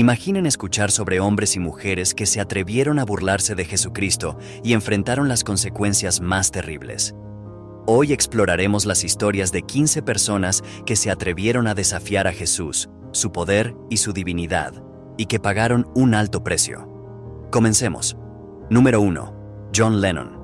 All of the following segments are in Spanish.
Imaginen escuchar sobre hombres y mujeres que se atrevieron a burlarse de Jesucristo y enfrentaron las consecuencias más terribles. Hoy exploraremos las historias de 15 personas que se atrevieron a desafiar a Jesús, su poder y su divinidad, y que pagaron un alto precio. Comencemos. Número 1. John Lennon.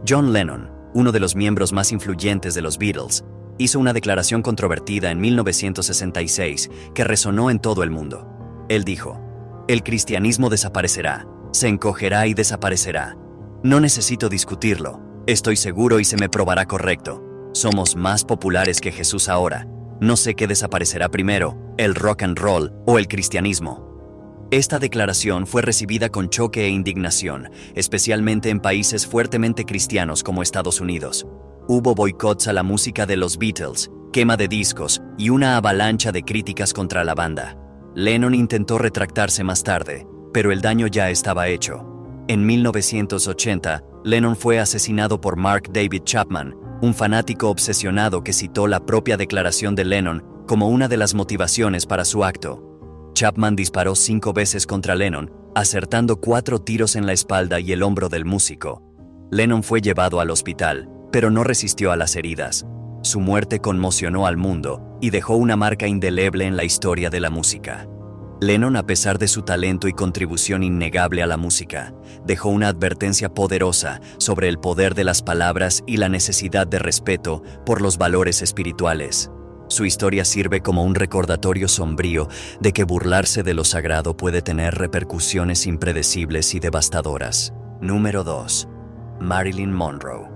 John Lennon, uno de los miembros más influyentes de los Beatles, hizo una declaración controvertida en 1966 que resonó en todo el mundo. Él dijo: "El cristianismo desaparecerá, se encogerá y desaparecerá. No necesito discutirlo, estoy seguro y se me probará correcto. Somos más populares que Jesús ahora. No sé qué desaparecerá primero, el rock and roll o el cristianismo". Esta declaración fue recibida con choque e indignación, especialmente en países fuertemente cristianos como Estados Unidos. Hubo boicots a la música de los Beatles, quema de discos y una avalancha de críticas contra la banda. Lennon intentó retractarse más tarde, pero el daño ya estaba hecho. En 1980, Lennon fue asesinado por Mark David Chapman, un fanático obsesionado que citó la propia declaración de Lennon como una de las motivaciones para su acto. Chapman disparó 5 veces contra Lennon, acertando 4 tiros en la espalda y el hombro del músico. Lennon fue llevado al hospital, pero no resistió a las heridas. Su muerte conmocionó al mundo y dejó una marca indeleble en la historia de la música. Lennon, a pesar de su talento y contribución innegable a la música, dejó una advertencia poderosa sobre el poder de las palabras y la necesidad de respeto por los valores espirituales. Su historia sirve como un recordatorio sombrío de que burlarse de lo sagrado puede tener repercusiones impredecibles y devastadoras. Número 2. Marilyn Monroe.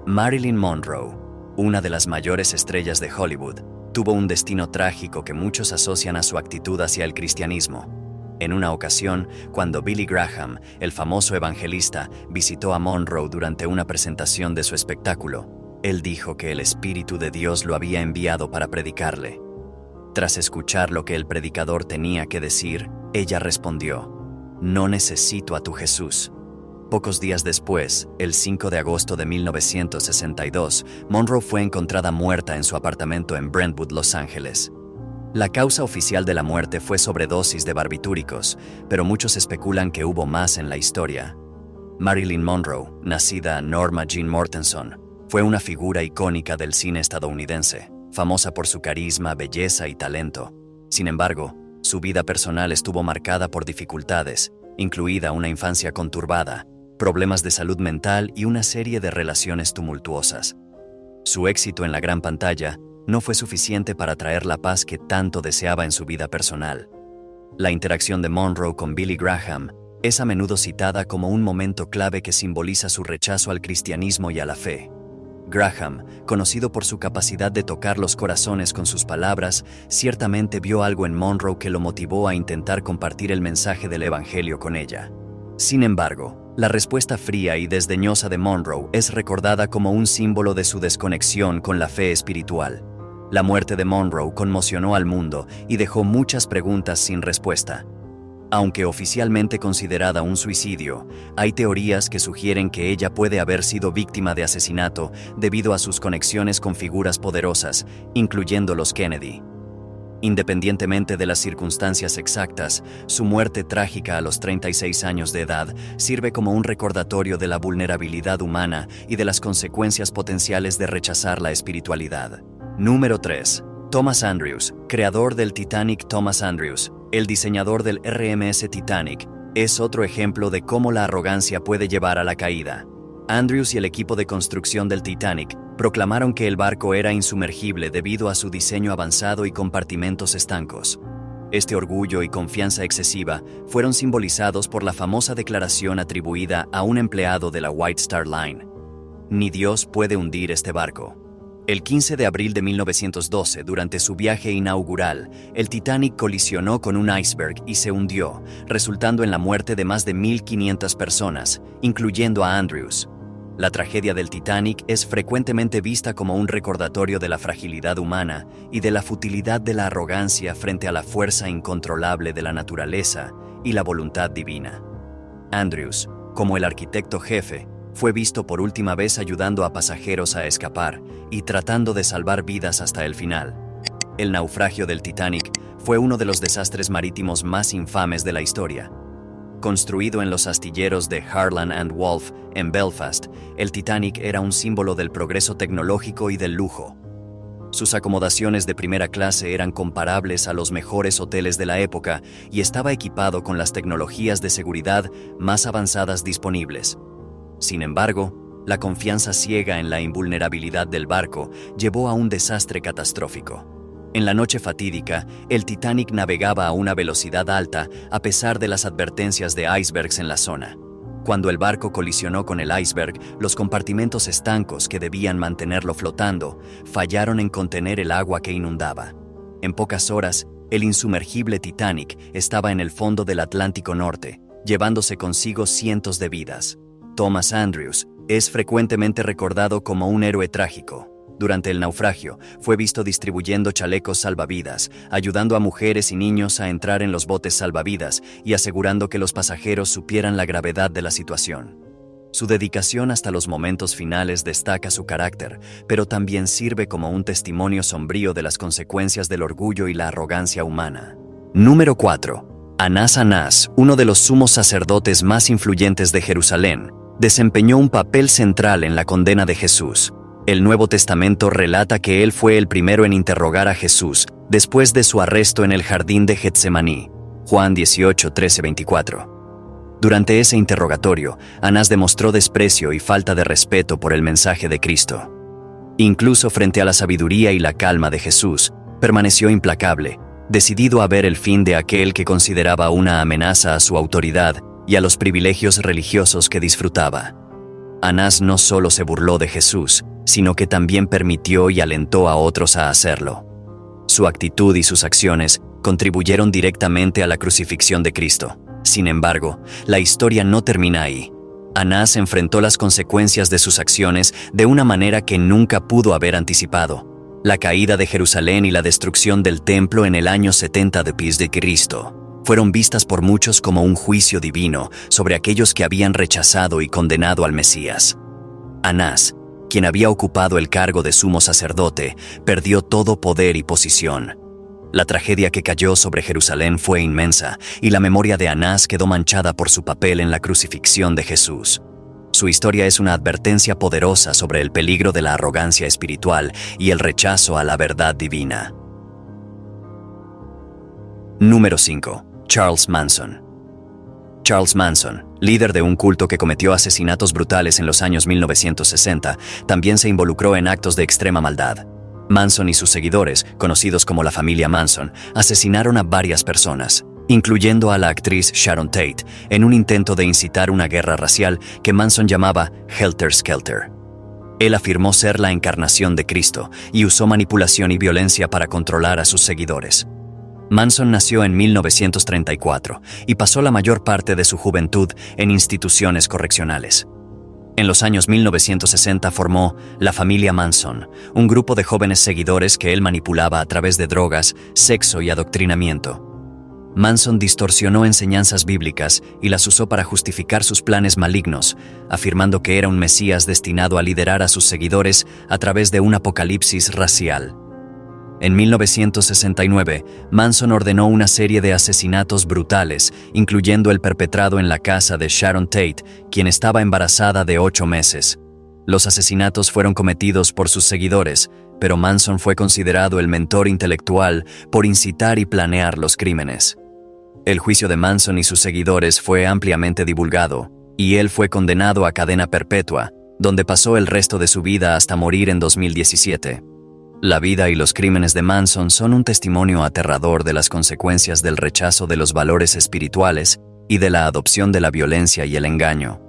Marilyn Monroe, una de las mayores estrellas de Hollywood, tuvo un destino trágico que muchos asocian a su actitud hacia el cristianismo. En una ocasión, cuando Billy Graham, el famoso evangelista, visitó a Monroe durante una presentación de su espectáculo, él dijo que el Espíritu de Dios lo había enviado para predicarle. Tras escuchar lo que el predicador tenía que decir, ella respondió: "No necesito a tu Jesús". Pocos días después, el 5 de agosto de 1962, Monroe fue encontrada muerta en su apartamento en Brentwood, Los Ángeles. La causa oficial de la muerte fue sobredosis de barbitúricos, pero muchos especulan que hubo más en la historia. Marilyn Monroe, nacida Norma Jean Mortenson, fue una figura icónica del cine estadounidense, famosa por su carisma, belleza y talento. Sin embargo, su vida personal estuvo marcada por dificultades, incluida una infancia conturbada, problemas de salud mental y una serie de relaciones tumultuosas. Su éxito en la gran pantalla no fue suficiente para traer la paz que tanto deseaba en su vida personal. La interacción de Monroe con Billy Graham es a menudo citada como un momento clave que simboliza su rechazo al cristianismo y a la fe. Graham, conocido por su capacidad de tocar los corazones con sus palabras, ciertamente vio algo en Monroe que lo motivó a intentar compartir el mensaje del Evangelio con ella. Sin embargo, la respuesta fría y desdeñosa de Monroe es recordada como un símbolo de su desconexión con la fe espiritual. La muerte de Monroe conmocionó al mundo y dejó muchas preguntas sin respuesta. Aunque oficialmente considerada un suicidio, hay teorías que sugieren que ella puede haber sido víctima de asesinato debido a sus conexiones con figuras poderosas, incluyendo los Kennedy. Independientemente de las circunstancias exactas, su muerte trágica a los 36 años de edad sirve como un recordatorio de la vulnerabilidad humana y de las consecuencias potenciales de rechazar la espiritualidad. Número 3. Thomas Andrews, creador del Titanic. Thomas Andrews, el diseñador del RMS Titanic, es otro ejemplo de cómo la arrogancia puede llevar a la caída. Andrews y el equipo de construcción del Titanic proclamaron que el barco era insumergible debido a su diseño avanzado y compartimentos estancos. Este orgullo y confianza excesiva fueron simbolizados por la famosa declaración atribuida a un empleado de la White Star Line: "Ni Dios puede hundir este barco". El 15 de abril de 1912, durante su viaje inaugural, el Titanic colisionó con un iceberg y se hundió, resultando en la muerte de más de 1,500 personas, incluyendo a Andrews. La tragedia del Titanic es frecuentemente vista como un recordatorio de la fragilidad humana y de la futilidad de la arrogancia frente a la fuerza incontrolable de la naturaleza y la voluntad divina. Andrews, como el arquitecto jefe, fue visto por última vez ayudando a pasajeros a escapar y tratando de salvar vidas hasta el final. El naufragio del Titanic fue uno de los desastres marítimos más infames de la historia. Construido en los astilleros de Harland and Wolff en Belfast, el Titanic era un símbolo del progreso tecnológico y del lujo. Sus acomodaciones de primera clase eran comparables a los mejores hoteles de la época y estaba equipado con las tecnologías de seguridad más avanzadas disponibles. Sin embargo, la confianza ciega en la invulnerabilidad del barco llevó a un desastre catastrófico. En la noche fatídica, el Titanic navegaba a una velocidad alta a pesar de las advertencias de icebergs en la zona. Cuando el barco colisionó con el iceberg, los compartimentos estancos que debían mantenerlo flotando fallaron en contener el agua que inundaba. En pocas horas, el insumergible Titanic estaba en el fondo del Atlántico Norte, llevándose consigo cientos de vidas. Thomas Andrews es frecuentemente recordado como un héroe trágico. Durante el naufragio, fue visto distribuyendo chalecos salvavidas, ayudando a mujeres y niños a entrar en los botes salvavidas y asegurando que los pasajeros supieran la gravedad de la situación. Su dedicación hasta los momentos finales destaca su carácter, pero también sirve como un testimonio sombrío de las consecuencias del orgullo y la arrogancia humana. Número 4. Anás, uno de los sumos sacerdotes más influyentes de Jerusalén, desempeñó un papel central en la condena de Jesús. El Nuevo Testamento relata que él fue el primero en interrogar a Jesús después de su arresto en el jardín de Getsemaní. Juan 18, 13, 24. Durante ese interrogatorio, Anás demostró desprecio y falta de respeto por el mensaje de Cristo. Incluso frente a la sabiduría y la calma de Jesús, permaneció implacable, decidido a ver el fin de aquel que consideraba una amenaza a su autoridad y a los privilegios religiosos que disfrutaba. Anás no solo se burló de Jesús, sino que también permitió y alentó a otros a hacerlo. Su actitud y sus acciones contribuyeron directamente a la crucifixión de Cristo. Sin embargo, la historia no termina ahí. Anás enfrentó las consecuencias de sus acciones de una manera que nunca pudo haber anticipado. La caída de Jerusalén y la destrucción del templo en el año 70 después de Cristo fueron vistas por muchos como un juicio divino sobre aquellos que habían rechazado y condenado al Mesías. Anás, quien había ocupado el cargo de sumo sacerdote, perdió todo poder y posición. La tragedia que cayó sobre Jerusalén fue inmensa y la memoria de Anás quedó manchada por su papel en la crucifixión de Jesús. Su historia es una advertencia poderosa sobre el peligro de la arrogancia espiritual y el rechazo a la verdad divina. Número 5. Charles Manson. Charles Manson, líder de un culto que cometió asesinatos brutales en los años 1960, también se involucró en actos de extrema maldad. Manson y sus seguidores, conocidos como la familia Manson, asesinaron a varias personas, incluyendo a la actriz Sharon Tate, en un intento de incitar una guerra racial que Manson llamaba Helter Skelter. Él afirmó ser la encarnación de Cristo y usó manipulación y violencia para controlar a sus seguidores. Manson nació en 1934 y pasó la mayor parte de su juventud en instituciones correccionales. En los años 1960 formó la familia Manson, un grupo de jóvenes seguidores que él manipulaba a través de drogas, sexo y adoctrinamiento. Manson distorsionó enseñanzas bíblicas y las usó para justificar sus planes malignos, afirmando que era un Mesías destinado a liderar a sus seguidores a través de un apocalipsis racial. En 1969, Manson ordenó una serie de asesinatos brutales, incluyendo el perpetrado en la casa de Sharon Tate, quien estaba embarazada de 8 meses. Los asesinatos fueron cometidos por sus seguidores, pero Manson fue considerado el mentor intelectual por incitar y planear los crímenes. El juicio de Manson y sus seguidores fue ampliamente divulgado, y él fue condenado a cadena perpetua, donde pasó el resto de su vida hasta morir en 2017. La vida y los crímenes de Manson son un testimonio aterrador de las consecuencias del rechazo de los valores espirituales y de la adopción de la violencia y el engaño.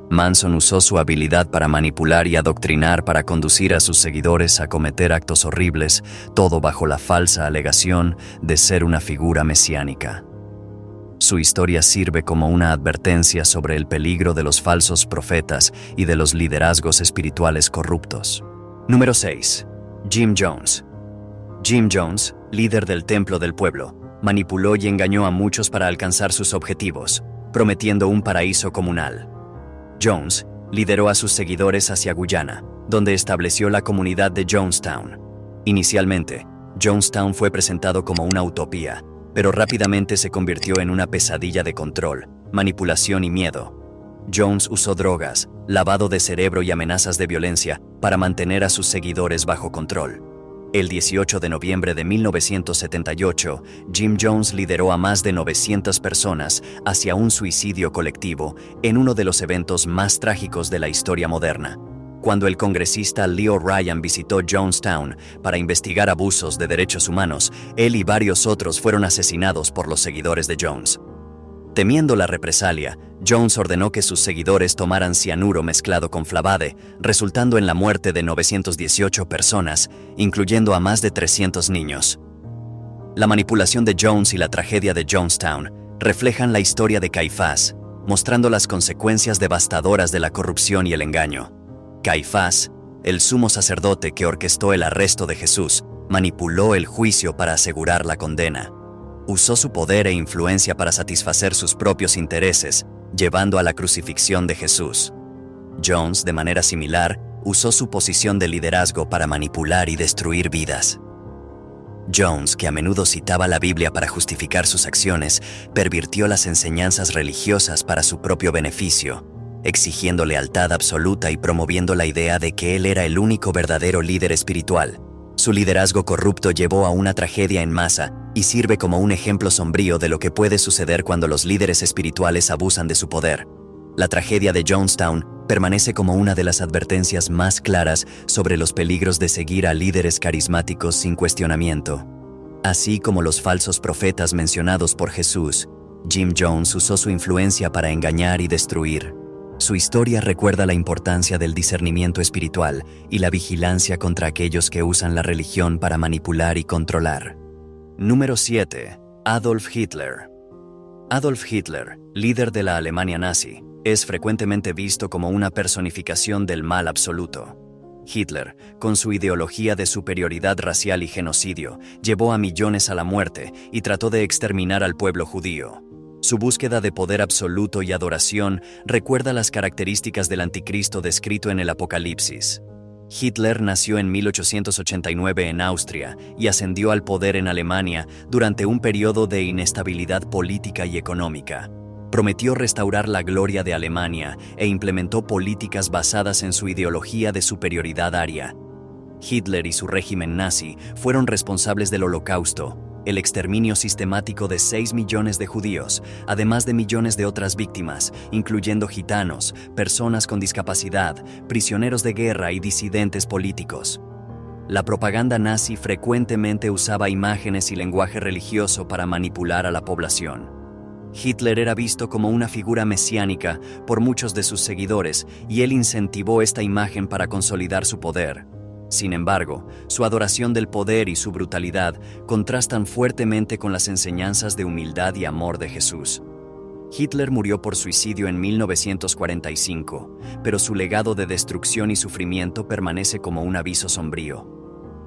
Manson usó su habilidad para manipular y adoctrinar para conducir a sus seguidores a cometer actos horribles, todo bajo la falsa alegación de ser una figura mesiánica. Su historia sirve como una advertencia sobre el peligro de los falsos profetas y de los liderazgos espirituales corruptos. Número 6. Jim Jones. Jim Jones, líder del Templo del Pueblo, manipuló y engañó a muchos para alcanzar sus objetivos, prometiendo un paraíso comunal. Jones lideró a sus seguidores hacia Guyana, donde estableció la comunidad de Jonestown. Inicialmente, Jonestown fue presentado como una utopía, pero rápidamente se convirtió en una pesadilla de control, manipulación y miedo. Jones usó drogas, lavado de cerebro y amenazas de violencia para mantener a sus seguidores bajo control. El 18 de noviembre de 1978, Jim Jones lideró a más de 900 personas hacia un suicidio colectivo en uno de los eventos más trágicos de la historia moderna. Cuando el congresista Leo Ryan visitó Jonestown para investigar abusos de derechos humanos, él y varios otros fueron asesinados por los seguidores de Jones. Temiendo la represalia, Jones ordenó que sus seguidores tomaran cianuro mezclado con Flavade, resultando en la muerte de 918 personas, incluyendo a más de 300 niños. La manipulación de Jones y la tragedia de Jonestown reflejan la historia de Caifás, mostrando las consecuencias devastadoras de la corrupción y el engaño. Caifás, el sumo sacerdote que orquestó el arresto de Jesús, manipuló el juicio para asegurar la condena. Usó su poder e influencia para satisfacer sus propios intereses, llevando a la crucifixión de Jesús. Jones, de manera similar, usó su posición de liderazgo para manipular y destruir vidas. Jones, que a menudo citaba la Biblia para justificar sus acciones, pervirtió las enseñanzas religiosas para su propio beneficio, exigiendo lealtad absoluta y promoviendo la idea de que él era el único verdadero líder espiritual. Su liderazgo corrupto llevó a una tragedia en masa y sirve como un ejemplo sombrío de lo que puede suceder cuando los líderes espirituales abusan de su poder. La tragedia de Jonestown permanece como una de las advertencias más claras sobre los peligros de seguir a líderes carismáticos sin cuestionamiento. Así como los falsos profetas mencionados por Jesús, Jim Jones usó su influencia para engañar y destruir. Su historia recuerda la importancia del discernimiento espiritual y la vigilancia contra aquellos que usan la religión para manipular y controlar. Número 7. Adolf Hitler. Adolf Hitler, líder de la Alemania nazi, es frecuentemente visto como una personificación del mal absoluto. Hitler, con su ideología de superioridad racial y genocidio, llevó a millones a la muerte y trató de exterminar al pueblo judío. Su búsqueda de poder absoluto y adoración recuerda las características del anticristo descrito en el Apocalipsis. Hitler nació en 1889 en Austria y ascendió al poder en Alemania durante un periodo de inestabilidad política y económica. Prometió restaurar la gloria de Alemania e implementó políticas basadas en su ideología de superioridad aria. Hitler y su régimen nazi fueron responsables del Holocausto, el exterminio sistemático de 6 millones de judíos, además de millones de otras víctimas, incluyendo gitanos, personas con discapacidad, prisioneros de guerra y disidentes políticos. La propaganda nazi frecuentemente usaba imágenes y lenguaje religioso para manipular a la población. Hitler era visto como una figura mesiánica por muchos de sus seguidores y él incentivó esta imagen para consolidar su poder. Sin embargo, su adoración del poder y su brutalidad contrastan fuertemente con las enseñanzas de humildad y amor de Jesús. Hitler murió por suicidio en 1945, pero su legado de destrucción y sufrimiento permanece como un aviso sombrío.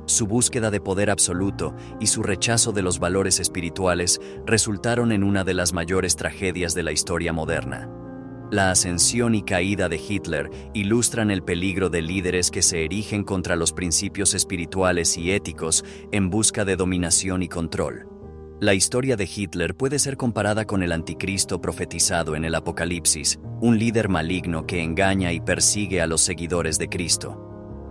Su búsqueda de poder absoluto y su rechazo de los valores espirituales resultaron en una de las mayores tragedias de la historia moderna. La ascensión y caída de Hitler ilustran el peligro de líderes que se erigen contra los principios espirituales y éticos en busca de dominación y control. La historia de Hitler puede ser comparada con el anticristo profetizado en el Apocalipsis, un líder maligno que engaña y persigue a los seguidores de Cristo.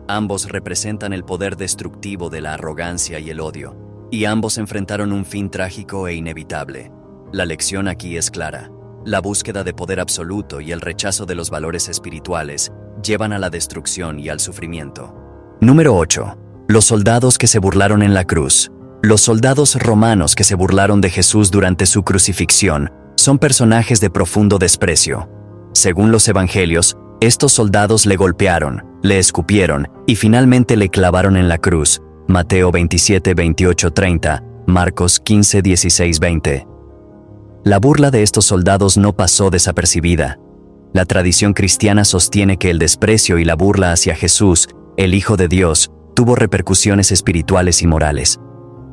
Ambos representan el poder destructivo de la arrogancia y el odio, y ambos enfrentaron un fin trágico e inevitable. La lección aquí es clara. La búsqueda de poder absoluto y el rechazo de los valores espirituales llevan a la destrucción y al sufrimiento. Número 8. Los soldados que se burlaron en la cruz. Los soldados romanos que se burlaron de Jesús durante su crucifixión son personajes de profundo desprecio. Según los evangelios, estos soldados le golpearon, le escupieron y finalmente le clavaron en la cruz. Mateo 27, 28, 30, Marcos 15, 16, 20. La burla de estos soldados no pasó desapercibida. La tradición cristiana sostiene que el desprecio y la burla hacia Jesús, el Hijo de Dios, tuvo repercusiones espirituales y morales.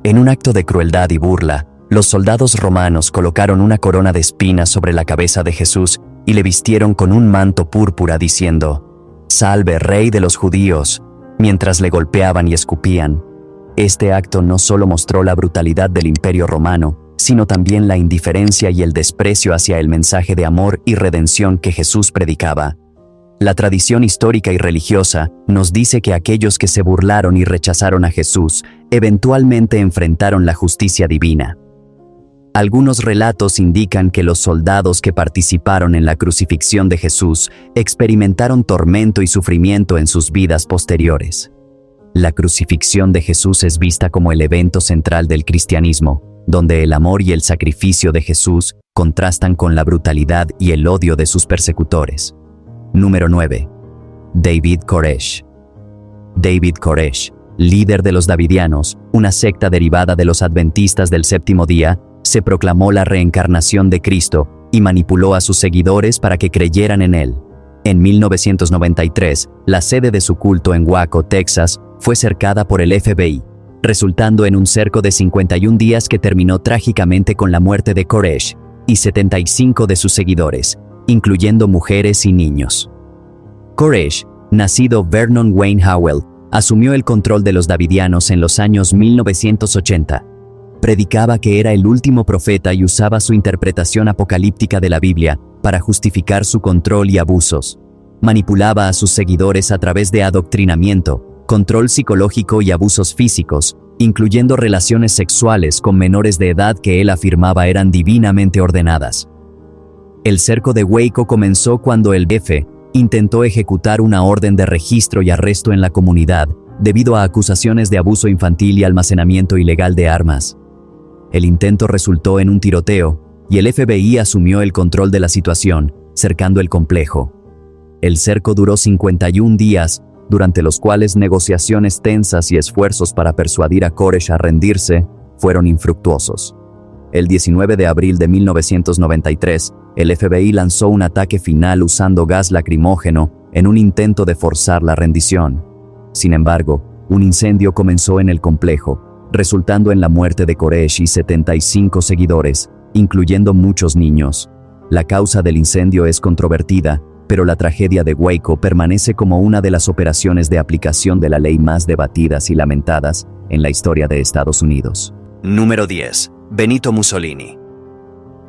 En un acto de crueldad y burla, los soldados romanos colocaron una corona de espinas sobre la cabeza de Jesús y le vistieron con un manto púrpura diciendo: «Salve, Rey de los judíos», mientras le golpeaban y escupían. Este acto no solo mostró la brutalidad del Imperio Romano, sino también la indiferencia y el desprecio hacia el mensaje de amor y redención que Jesús predicaba. La tradición histórica y religiosa nos dice que aquellos que se burlaron y rechazaron a Jesús eventualmente enfrentaron la justicia divina. Algunos relatos indican que los soldados que participaron en la crucifixión de Jesús experimentaron tormento y sufrimiento en sus vidas posteriores. La crucifixión de Jesús es vista como el evento central del cristianismo, donde el amor y el sacrificio de Jesús contrastan con la brutalidad y el odio de sus persecutores. Número 9. David Koresh. David Koresh, líder de los Davidianos, una secta derivada de los adventistas del séptimo día, se proclamó la reencarnación de Cristo y manipuló a sus seguidores para que creyeran en él. En 1993, la sede de su culto en Waco, Texas, fue cercada por el FBI, resultando en un cerco de 51 días que terminó trágicamente con la muerte de Koresh y 75 de sus seguidores, incluyendo mujeres y niños. Koresh, nacido Vernon Wayne Howell, asumió el control de los Davidianos en los años 1980. Predicaba que era el último profeta y usaba su interpretación apocalíptica de la Biblia para justificar su control y abusos. Manipulaba a sus seguidores a través de adoctrinamiento, control psicológico y abusos físicos, incluyendo relaciones sexuales con menores de edad que él afirmaba eran divinamente ordenadas. El cerco de Waco comenzó cuando el jefe intentó ejecutar una orden de registro y arresto en la comunidad debido a acusaciones de abuso infantil y almacenamiento ilegal de armas. El intento resultó en un tiroteo y el FBI asumió el control de la situación, cercando el complejo. El cerco duró 51 días, durante los cuales negociaciones tensas y esfuerzos para persuadir a Koresh a rendirse fueron infructuosos. El 19 de abril de 1993, el FBI lanzó un ataque final usando gas lacrimógeno en un intento de forzar la rendición. Sin embargo, un incendio comenzó en el complejo, resultando en la muerte de Koresh y 75 seguidores, incluyendo muchos niños. La causa del incendio es controvertida, pero la tragedia de Waco permanece como una de las operaciones de aplicación de la ley más debatidas y lamentadas en la historia de Estados Unidos. Número 10. Benito Mussolini.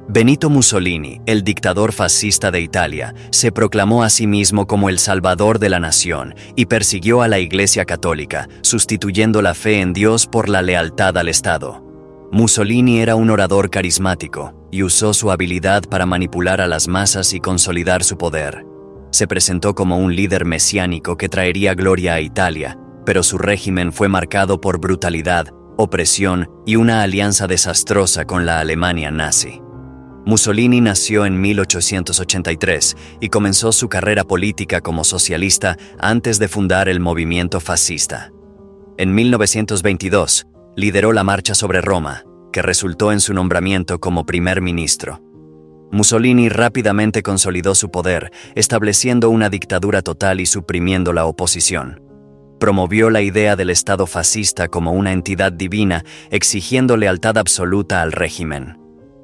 Benito Mussolini, el dictador fascista de Italia, se proclamó a sí mismo como el salvador de la nación y persiguió a la Iglesia Católica, sustituyendo la fe en Dios por la lealtad al Estado. Mussolini era un orador carismático y usó su habilidad para manipular a las masas y consolidar su poder. Se presentó como un líder mesiánico que traería gloria a Italia, pero su régimen fue marcado por brutalidad, opresión y una alianza desastrosa con la Alemania nazi. Mussolini nació en 1883 y comenzó su carrera política como socialista antes de fundar el movimiento fascista. En 1922, lideró la marcha sobre Roma, que resultó en su nombramiento como primer ministro. Mussolini rápidamente consolidó su poder, estableciendo una dictadura total y suprimiendo la oposición. Promovió la idea del Estado fascista como una entidad divina, exigiendo lealtad absoluta al régimen.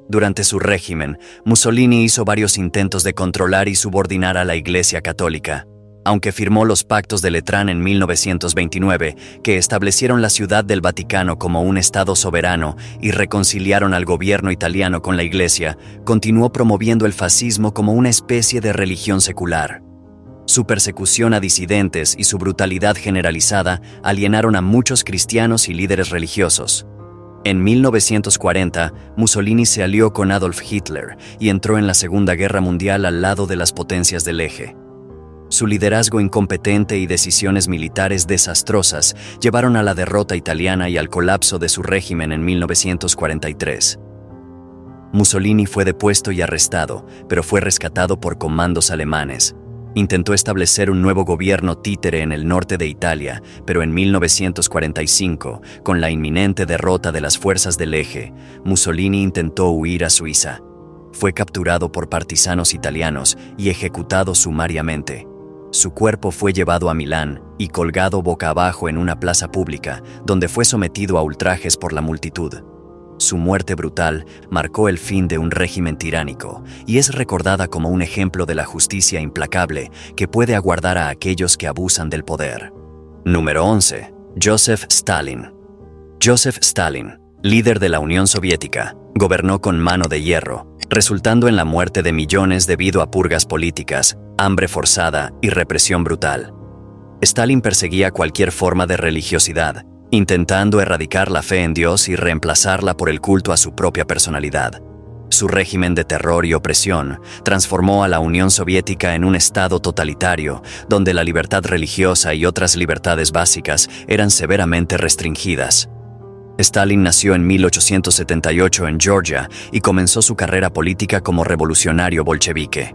Durante su régimen, Mussolini hizo varios intentos de controlar y subordinar a la Iglesia Católica, aunque firmó los Pactos de Letrán en 1929, que establecieron la Ciudad del Vaticano como un Estado soberano y reconciliaron al gobierno italiano con la Iglesia, continuó promoviendo el fascismo como una especie de religión secular. Su persecución a disidentes y su brutalidad generalizada alienaron a muchos cristianos y líderes religiosos. En 1940, Mussolini se alió con Adolf Hitler y entró en la Segunda Guerra Mundial al lado de las potencias del Eje. Su liderazgo incompetente y decisiones militares desastrosas llevaron a la derrota italiana y al colapso de su régimen en 1943. Mussolini fue depuesto y arrestado, pero fue rescatado por comandos alemanes. Intentó establecer un nuevo gobierno títere en el norte de Italia, pero en 1945, con la inminente derrota de las fuerzas del Eje, Mussolini intentó huir a Suiza. Fue capturado por partisanos italianos y ejecutado sumariamente. Su cuerpo fue llevado a Milán y colgado boca abajo en una plaza pública, donde fue sometido a ultrajes por la multitud. Su muerte brutal marcó el fin de un régimen tiránico y es recordada como un ejemplo de la justicia implacable que puede aguardar a aquellos que abusan del poder. Número 11. Joseph Stalin. Joseph Stalin, líder de la Unión Soviética, gobernó con mano de hierro, resultando en la muerte de millones debido a purgas políticas, hambre forzada y represión brutal. Stalin perseguía cualquier forma de religiosidad, intentando erradicar la fe en Dios y reemplazarla por el culto a su propia personalidad. Su régimen de terror y opresión transformó a la Unión Soviética en un estado totalitario, donde la libertad religiosa y otras libertades básicas eran severamente restringidas. Stalin nació en 1878 en Georgia y comenzó su carrera política como revolucionario bolchevique.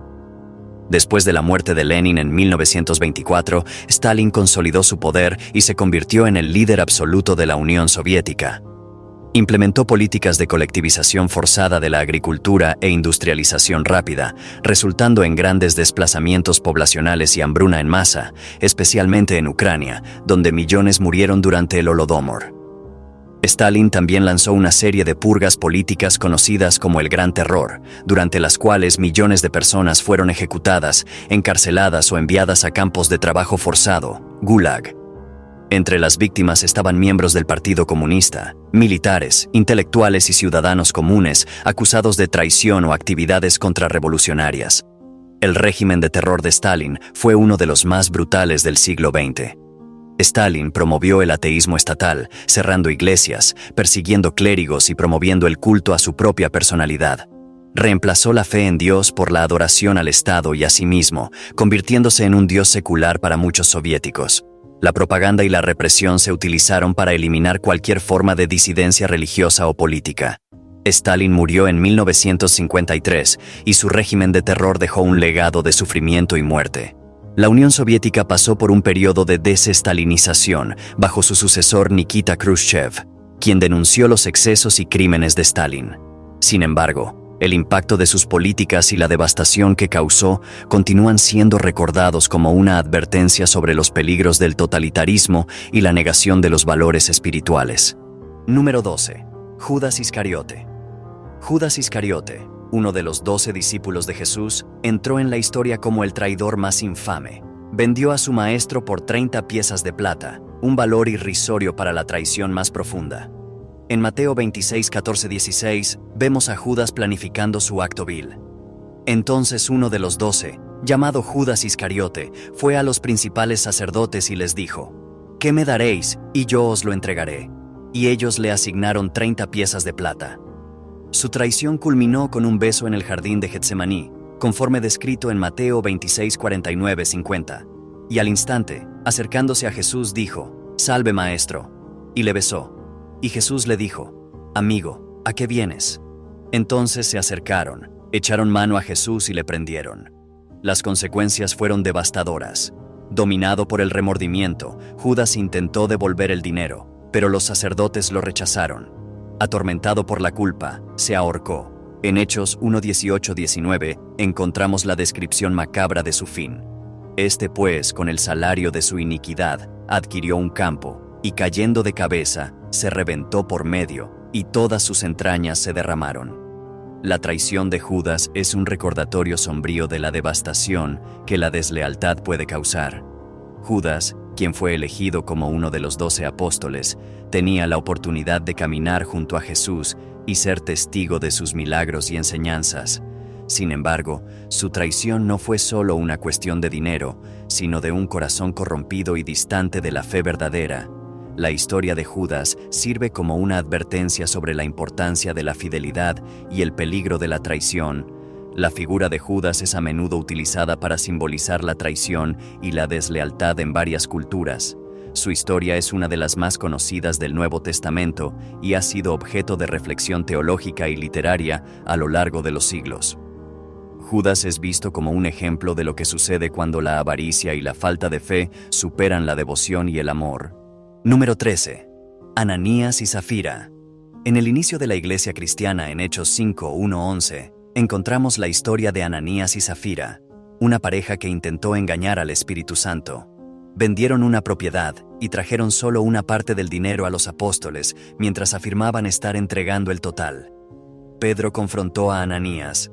Después de la muerte de Lenin en 1924, Stalin consolidó su poder y se convirtió en el líder absoluto de la Unión Soviética. Implementó políticas de colectivización forzada de la agricultura e industrialización rápida, resultando en grandes desplazamientos poblacionales y hambruna en masa, especialmente en Ucrania, donde millones murieron durante el Holodomor. Stalin también lanzó una serie de purgas políticas conocidas como el Gran Terror, durante las cuales millones de personas fueron ejecutadas, encarceladas o enviadas a campos de trabajo forzado, Gulag. Entre las víctimas estaban miembros del Partido Comunista, militares, intelectuales y ciudadanos comunes acusados de traición o actividades contrarrevolucionarias. El régimen de terror de Stalin fue uno de los más brutales del siglo XX. Stalin promovió el ateísmo estatal, cerrando iglesias, persiguiendo clérigos y promoviendo el culto a su propia personalidad. Reemplazó la fe en Dios por la adoración al Estado y a sí mismo, convirtiéndose en un dios secular para muchos soviéticos. La propaganda y la represión se utilizaron para eliminar cualquier forma de disidencia religiosa o política. Stalin murió en 1953 y su régimen de terror dejó un legado de sufrimiento y muerte. La Unión Soviética pasó por un periodo de desestalinización bajo su sucesor Nikita Khrushchev, quien denunció los excesos y crímenes de Stalin. Sin embargo, el impacto de sus políticas y la devastación que causó continúan siendo recordados como una advertencia sobre los peligros del totalitarismo y la negación de los valores espirituales. Número 12. Judas Iscariote. Judas Iscariote, uno de los 12 discípulos de Jesús, entró en la historia como el traidor más infame. Vendió a su maestro por 30 piezas de plata, un valor irrisorio para la traición más profunda. En Mateo 26, 14, 16, vemos a Judas planificando su acto vil. Entonces uno de los 12, llamado Judas Iscariote, fue a los principales sacerdotes y les dijo: «¿Qué me daréis? Y yo os lo entregaré». Y ellos le asignaron 30 piezas de plata. Su traición culminó con un beso en el jardín de Getsemaní, conforme descrito en Mateo 26, 49, 50. Y al instante, acercándose a Jesús, dijo: «Salve, maestro», y le besó. Y Jesús le dijo: «Amigo, ¿a qué vienes?». Entonces se acercaron, echaron mano a Jesús y le prendieron. Las consecuencias fueron devastadoras. Dominado por el remordimiento, Judas intentó devolver el dinero, pero los sacerdotes lo rechazaron. Atormentado por la culpa, se ahorcó. En Hechos 1:18-19 encontramos la descripción macabra de su fin. Este, pues, con el salario de su iniquidad, adquirió un campo, y cayendo de cabeza, se reventó por medio, y todas sus entrañas se derramaron. La traición de Judas es un recordatorio sombrío de la devastación que la deslealtad puede causar. Judas, quien fue elegido como uno de los 12 apóstoles, tenía la oportunidad de caminar junto a Jesús y ser testigo de sus milagros y enseñanzas. Sin embargo, su traición no fue solo una cuestión de dinero, sino de un corazón corrompido y distante de la fe verdadera. La historia de Judas sirve como una advertencia sobre la importancia de la fidelidad y el peligro de la traición. La figura de Judas es a menudo utilizada para simbolizar la traición y la deslealtad en varias culturas. Su historia es una de las más conocidas del Nuevo Testamento y ha sido objeto de reflexión teológica y literaria a lo largo de los siglos. Judas es visto como un ejemplo de lo que sucede cuando la avaricia y la falta de fe superan la devoción y el amor. Número 13. Ananías y Zafira. En el inicio de la iglesia cristiana en Hechos 5, 1-11, encontramos la historia de Ananías y Zafira, una pareja que intentó engañar al Espíritu Santo. Vendieron una propiedad y trajeron solo una parte del dinero a los apóstoles, mientras afirmaban estar entregando el total. Pedro confrontó a Ananías.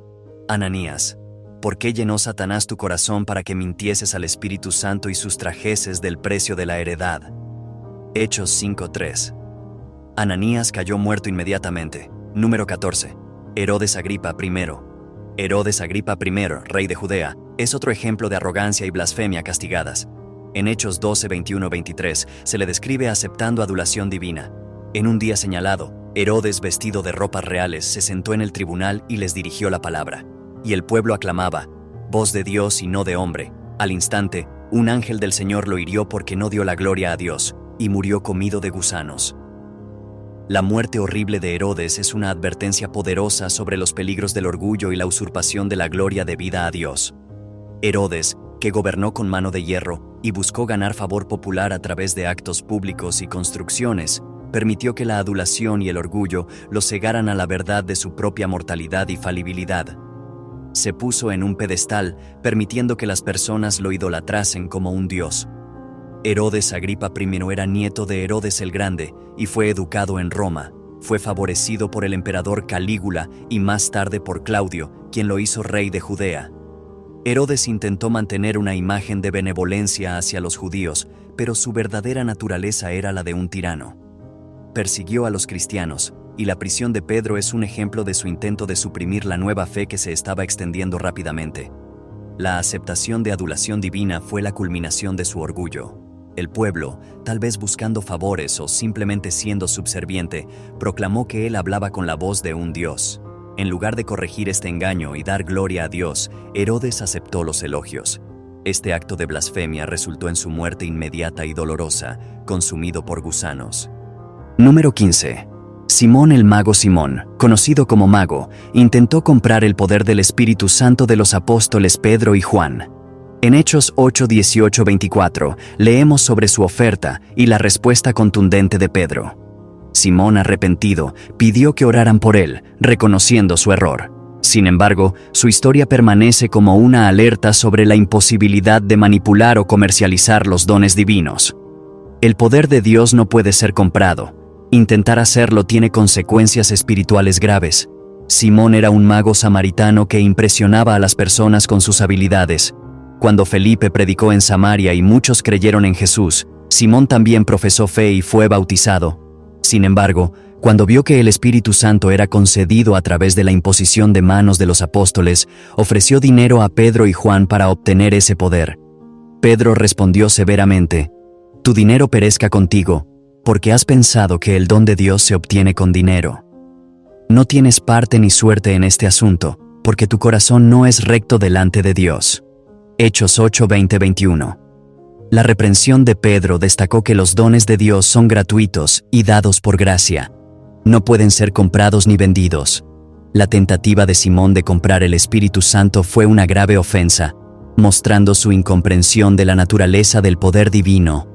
«Ananías, ¿por qué llenó Satanás tu corazón para que mintieses al Espíritu Santo y sustrajeses del precio de la heredad?» Hechos 5:3. Ananías cayó muerto inmediatamente. Número 14. Herodes Agripa I. Herodes Agripa I, rey de Judea, es otro ejemplo de arrogancia y blasfemia castigadas. En Hechos 12, 21, 23 se le describe aceptando adulación divina. En un día señalado, Herodes, vestido de ropas reales, se sentó en el tribunal y les dirigió la palabra. Y el pueblo aclamaba, voz de Dios y no de hombre. Al instante, un ángel del Señor lo hirió porque no dio la gloria a Dios, y murió comido de gusanos. La muerte horrible de Herodes es una advertencia poderosa sobre los peligros del orgullo y la usurpación de la gloria debida a Dios. Herodes, que gobernó con mano de hierro y buscó ganar favor popular a través de actos públicos y construcciones, permitió que la adulación y el orgullo lo cegaran a la verdad de su propia mortalidad y falibilidad. Se puso en un pedestal, permitiendo que las personas lo idolatrasen como un dios. Herodes Agripa I era nieto de Herodes el Grande y fue educado en Roma. Fue favorecido por el emperador Calígula y más tarde por Claudio, quien lo hizo rey de Judea. Herodes intentó mantener una imagen de benevolencia hacia los judíos, pero su verdadera naturaleza era la de un tirano. Persiguió a los cristianos, y la prisión de Pedro es un ejemplo de su intento de suprimir la nueva fe que se estaba extendiendo rápidamente. La aceptación de adulación divina fue la culminación de su orgullo. El pueblo, tal vez buscando favores o simplemente siendo subserviente, proclamó que él hablaba con la voz de un dios. En lugar de corregir este engaño y dar gloria a Dios, Herodes aceptó los elogios. Este acto de blasfemia resultó en su muerte inmediata y dolorosa, consumido por gusanos. Número 15. Simón el mago Simón, conocido como Mago, intentó comprar el poder del Espíritu Santo de los apóstoles Pedro y Juan. En Hechos 8, 18, 24, leemos sobre su oferta y la respuesta contundente de Pedro. Simón, arrepentido, pidió que oraran por él, reconociendo su error. Sin embargo, su historia permanece como una alerta sobre la imposibilidad de manipular o comercializar los dones divinos. El poder de Dios no puede ser comprado. Intentar hacerlo tiene consecuencias espirituales graves. Simón era un mago samaritano que impresionaba a las personas con sus habilidades. Cuando Felipe predicó en Samaria y muchos creyeron en Jesús, Simón también profesó fe y fue bautizado. Sin embargo, cuando vio que el Espíritu Santo era concedido a través de la imposición de manos de los apóstoles, ofreció dinero a Pedro y Juan para obtener ese poder. Pedro respondió severamente, «Tu dinero perezca contigo, porque has pensado que el don de Dios se obtiene con dinero. No tienes parte ni suerte en este asunto, porque tu corazón no es recto delante de Dios». Hechos 8, 20, 21. La reprensión de Pedro destacó que los dones de Dios son gratuitos y dados por gracia. No pueden ser comprados ni vendidos. La tentativa de Simón de comprar el Espíritu Santo fue una grave ofensa, mostrando su incomprensión de la naturaleza del poder divino.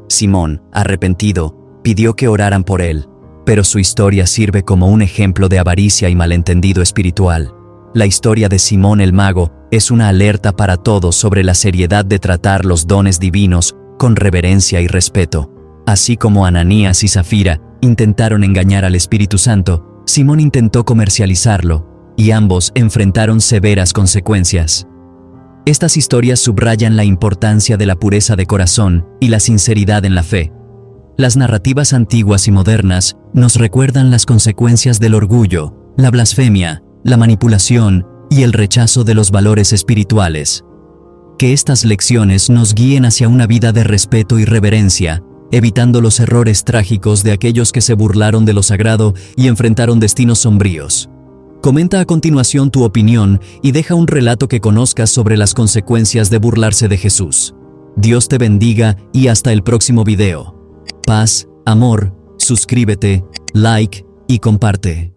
Simón, arrepentido, pidió que oraran por él, pero su historia sirve como un ejemplo de avaricia y malentendido espiritual. La historia de Simón el Mago es una alerta para todos sobre la seriedad de tratar los dones divinos con reverencia y respeto. Así como Ananías y Zafira intentaron engañar al Espíritu Santo, Simón intentó comercializarlo, y ambos enfrentaron severas consecuencias. Estas historias subrayan la importancia de la pureza de corazón y la sinceridad en la fe. Las narrativas antiguas y modernas nos recuerdan las consecuencias del orgullo, la blasfemia, la manipulación y el rechazo de los valores espirituales. Que estas lecciones nos guíen hacia una vida de respeto y reverencia, evitando los errores trágicos de aquellos que se burlaron de lo sagrado y enfrentaron destinos sombríos. Comenta a continuación tu opinión y deja un relato que conozcas sobre las consecuencias de burlarse de Jesús. Dios te bendiga y hasta el próximo video. Paz, amor, suscríbete, like y comparte.